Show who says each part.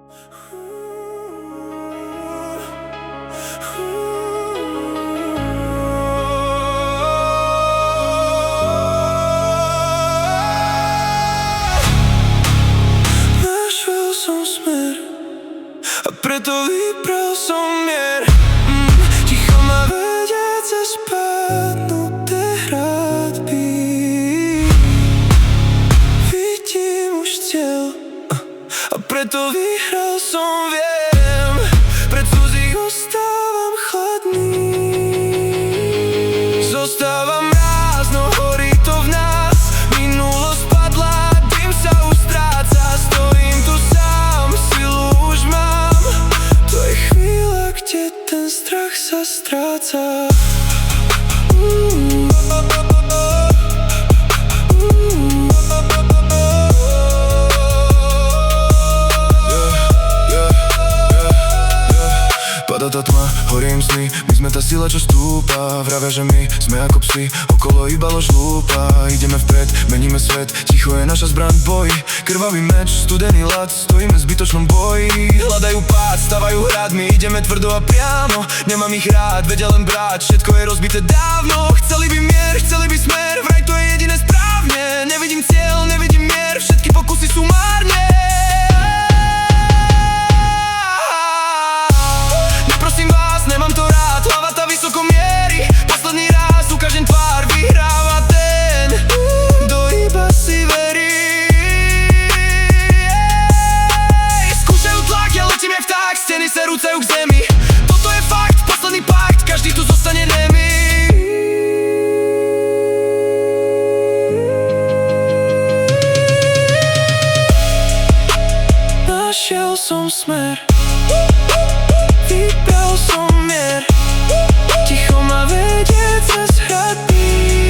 Speaker 1: Našiel som smer a preto vybral som mier. Ticho ma vedie cez padnuté hradby. Vidím už cieľ a preto vyhral som, viem. Pred cudzích ostávam chladný. Zostávam rázno, horí to v nás. Minulosť padla, dým sa už stráca. Stojím tu sám, silu už mám. To je chvíľa, kde ten strach sa stráca. Pada tá tma, horím sny, my sme tá sila, čo stúpa. Vravia, že my sme ako psi, okolo iba lož lúpa. Ideme vpred, meníme svet, ticho je naša zbraň v boji. Krvavý meč, studený ľad, stojíme v zbytočnom boji. Hľadajú pád, stavajú hrad, my ideme tvrdo a priamo. Nemám ich rád, vedia len brať, všetko je rozbité dávno. Chceli by mier, chceli by smer, vraj to je jediné správne. Nevidím cieľ, nevidím mier, všetky pokusy sú márne. Nemám to rád, hlava tá vysoko mierí. Posledný raz ukážem tvár, vyhráva ten, kto iba si verí. Skúšajú tlak, ja letím jak vták, steny sa rúcajú k zemi. Toto je fakt, posledný pakt, každý tu zostane nemý. Našiel som smer, vybral som mier. Ticho ma vedie cez hradby.